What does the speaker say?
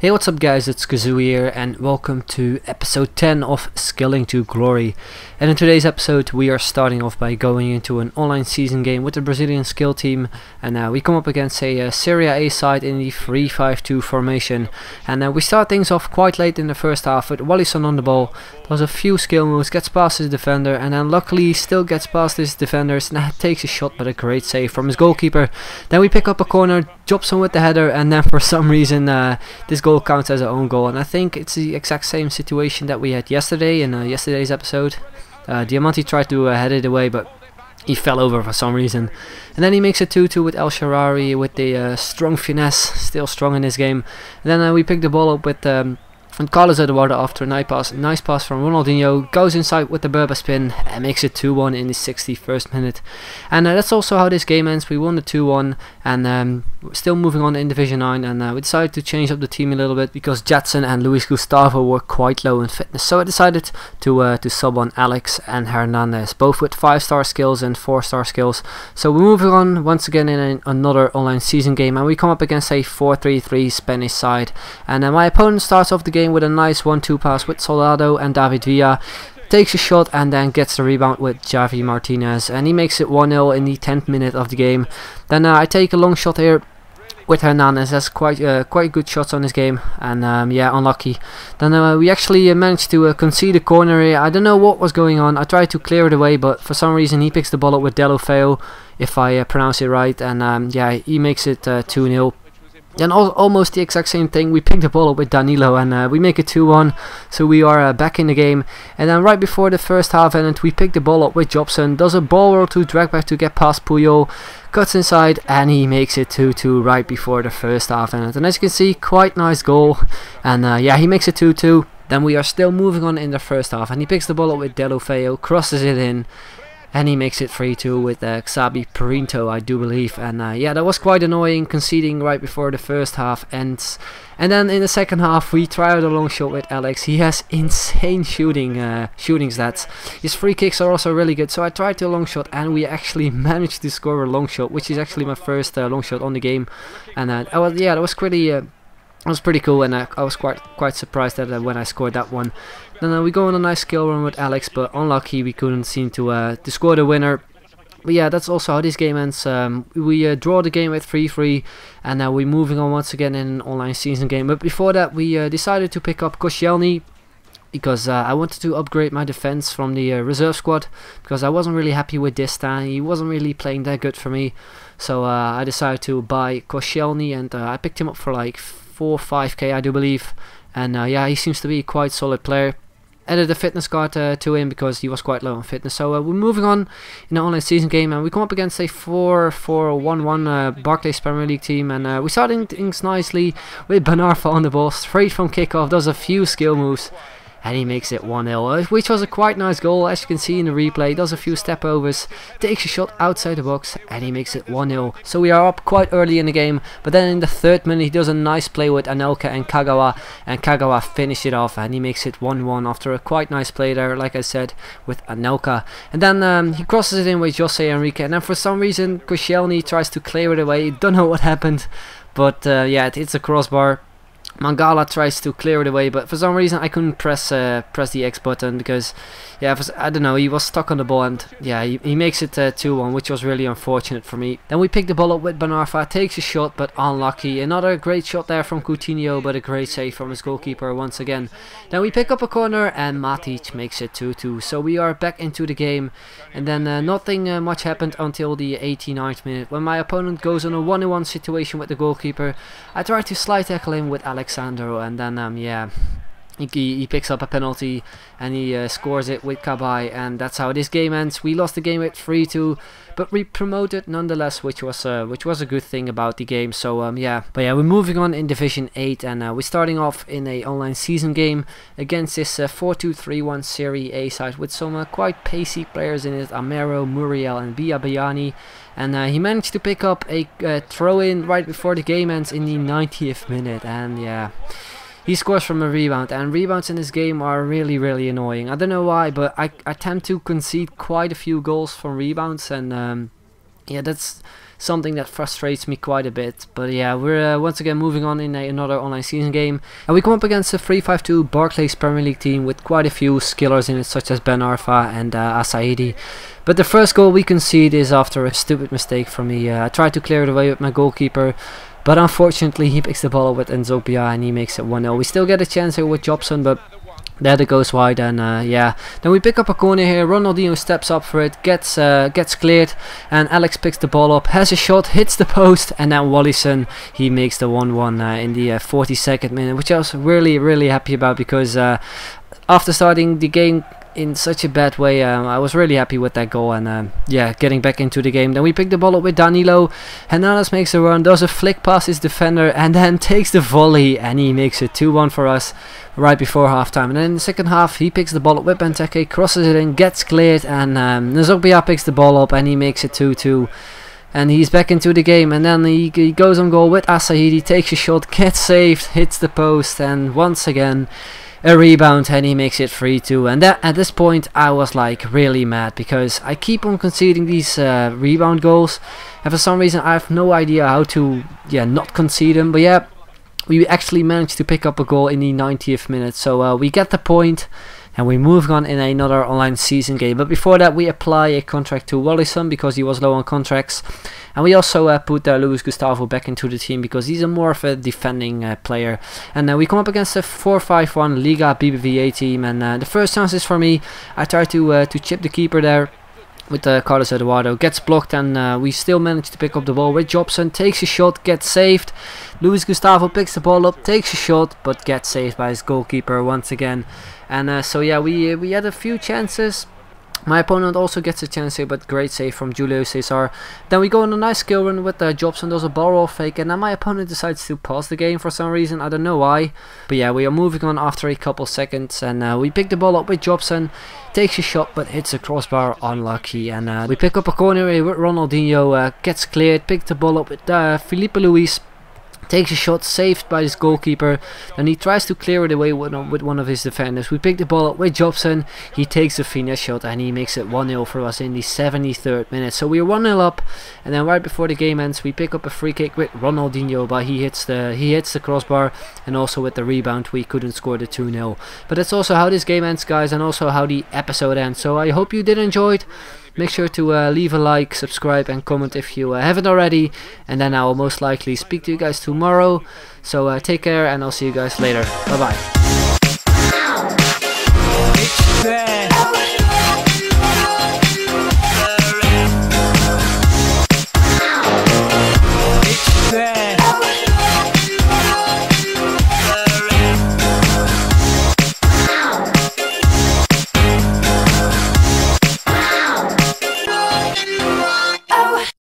Hey, what's up guys, it's Kazoo here and welcome to episode 10 of Scaling to Glory. And in today's episode we are starting off by going into an online season game with the Brazilian skill team, and we come up against a Serie A side in the 3-5-2 formation. And we start things off quite late in the first half with Wallison on the ball. Does a few skill moves, gets past his defender, and then luckily still gets past his defenders and takes a shot, but a great save from his goalkeeper. Then we pick up a corner, Jobson with the header, and then for some reason this goal counts as our own goal, and I think it's the exact same situation that we had yesterday in yesterday's episode. Diamanti tried to head it away, but he fell over for some reason, and then he makes it 2-2 with El Sharari with the strong finesse, still strong in this game. And then we pick the ball up with Carlos Eduardo after a nice pass from Ronaldinho, goes inside with the Berba spin and makes it 2-1 in the 61st minute. And that's also how this game ends. We won the 2-1, and still moving on in Division 9, and we decided to change up the team a little bit because Jetson and Luis Gustavo were quite low in fitness, so I decided to sub on Alex and Hernandez, both with 5-star skills and 4-star skills. So we're moving on once again in another online season game, and we come up against a 4-3-3 Spanish side, and my opponent starts off the game with a nice 1-2 pass with Soldado and David Villa, takes a shot and then gets the rebound with Javi Martinez, and he makes it 1-0 in the 10th minute of the game. Then I take a long shot here with Hernandez. Has quite good shots on this game, and yeah, unlucky. Then we actually managed to concede a corner here. I don't know what was going on. I tried to clear it away, but for some reason he picks the ball up with Delofeo, if I pronounce it right, and yeah, he makes it 2-0. Then almost the exact same thing, we pick the ball up with Danilo, and we make it 2-1, so we are back in the game. And then right before the first half ended, we pick the ball up with Jobson, does a ball roll to drag back to get past Puyol, cuts inside, and he makes it 2-2 right before the first half ended. And as you can see, quite nice goal, and yeah, he makes it 2-2. Then we are still moving on in the first half, and he picks the ball up with Delofeo, crosses it in, and he makes it 3-2 with Xabi Perinto, I do believe. And yeah, that was quite annoying, conceding right before the first half ends. And then in the second half we try out a long shot with Alex. He has insane shooting stats. His free kicks are also really good, so I tried to long shot and we actually managed to score a long shot, which is actually my first long shot on the game. And that was pretty cool, and I was quite surprised that when I scored that one. Then we go on a nice skill run with Alex, but unlucky we couldn't seem to score the winner. But yeah, that's also how this game ends. We draw the game at 3-3, and now we're moving on once again in an online season game. But before that, we decided to pick up Koscielny, because I wanted to upgrade my defense from the reserve squad, because I wasn't really happy with Dista. He wasn't really playing that good for me, so I decided to buy Koscielny, and I picked him up for like 4 or 5k, I do believe. And yeah, he seems to be a quite solid player. Added a fitness card to him because he was quite low on fitness. So we're moving on in the online season game, and we come up against a 4-4-1-1 Barclays Premier League team, and we're starting things nicely with Banarfa on the ball, straight from kickoff, does a few skill moves, and he makes it 1-0, which was a quite nice goal. As you can see in the replay, does a few step overs, takes a shot outside the box, and he makes it 1-0. So we are up quite early in the game, but then in the 3rd minute he does a nice play with Anelka and Kagawa finished it off, and he makes it 1-1 after a quite nice play there, like I said, with Anelka. And then he crosses it in with Jose Enrique, and then for some reason Koscielny tries to clear it away. Don't know what happened, but yeah, it hits a crossbar. Mangala tries to clear it away, but for some reason I couldn't press the X button, because yeah, I don't know, he was stuck on the ball, and yeah, he makes it 2-1, which was really unfortunate for me. Then we pick the ball up with Banarfa, takes a shot but unlucky. Another great shot there from Coutinho, but a great save from his goalkeeper once again. Then we pick up a corner and Matic makes it 2-2, so we are back into the game. And then nothing much happened until the 89th minute, when my opponent goes on a 1-1 situation with the goalkeeper. I try to slide tackle him with Alexandro, and then yeah, he picks up a penalty and he scores it with Kabay, and that's how this game ends. We lost the game at 3-2, but we promoted nonetheless, which was a good thing about the game. So yeah, but yeah, we're moving on in Division 8, and we're starting off in a online season game against this 4-2-3-1 Serie A side with some quite pacey players in it, Amero, Muriel and Biabiani. And he managed to pick up a throw-in right before the game ends in the 90th minute, and yeah, he scores from a rebound, and rebounds in this game are really annoying. I don't know why, but I tend to concede quite a few goals from rebounds, and yeah, that's something that frustrates me quite a bit. But yeah, we're once again moving on in another online season game, and we come up against a 3-5-2 Barclays Premier League team with quite a few skillers in it, such as Ben Arfa and Asaidi. But the first goal we concede is after a stupid mistake from me. I tried to clear it away with my goalkeeper, but unfortunately he picks the ball up with Nzopia and he makes it 1-0. We still get a chance here with Jobson, but there it goes wide, and yeah. Then we pick up a corner here. Ronaldinho steps up for it, gets cleared, and Alex picks the ball up, has a shot, hits the post, and then Wallison, he makes the 1-1 in the 42nd minute, which I was really happy about, because after starting the game in such a bad way, I was really happy with that goal, and yeah, getting back into the game. Then we pick the ball up with Danilo. Hernandez makes a run, does a flick past his defender, and then takes the volley, and he makes it 2-1 for us right before halftime. And then in the second half, he picks the ball up with Benteke, crosses it in, gets cleared, and Nzopia picks the ball up and he makes it 2-2. And he's back into the game, and then he goes on goal with Asaidi, takes a shot, gets saved, hits the post, and once again a rebound, and he makes it 3-2. And at this point I was like really mad, because I keep on conceding these rebound goals, and for some reason I have no idea how to not concede them. But yeah, we actually managed to pick up a goal in the 90th minute, so we get the point, and we move on in another online season game. But before that, we apply a contract to Wallison because he was low on contracts, and we also put Luis Gustavo back into the team because he's more of a defending player. And we come up against a 4-5-1 Liga BBVA team, and the first chance is for me. I try to chip the keeper there with Carlos Eduardo, gets blocked, and we still manage to pick up the ball with Jobson, takes a shot, gets saved. Luis Gustavo picks the ball up, takes a shot, but gets saved by his goalkeeper once again. And so yeah, we had a few chances. My opponent also gets a chance here, but great save from Julio Cesar. Then we go on a nice skill run with Jobson, does a ball roll fake, and then my opponent decides to pause the game for some reason. I don't know why. But yeah, we are moving on after a couple seconds, and we pick the ball up with Jobson, takes a shot but hits the crossbar, unlucky. And we pick up a corner here with Ronaldinho, gets cleared, pick the ball up with Felipe Luis, takes a shot, saved by his goalkeeper, and he tries to clear it away with one of his defenders. We pick the ball up with Jobson, he takes a finesse shot, and he makes it 1-0 for us in the 73rd minute. So we're 1-0 up, and then right before the game ends, we pick up a free kick with Ronaldinho, but he hits the crossbar, and also with the rebound we couldn't score the 2-0. But that's also how this game ends, guys, and also how the episode ends. So I hope you did enjoy it. Make sure to leave a like, subscribe, and comment if you haven't already, and then I will most likely speak to you guys tomorrow. So take care, and I'll see you guys later. Bye bye.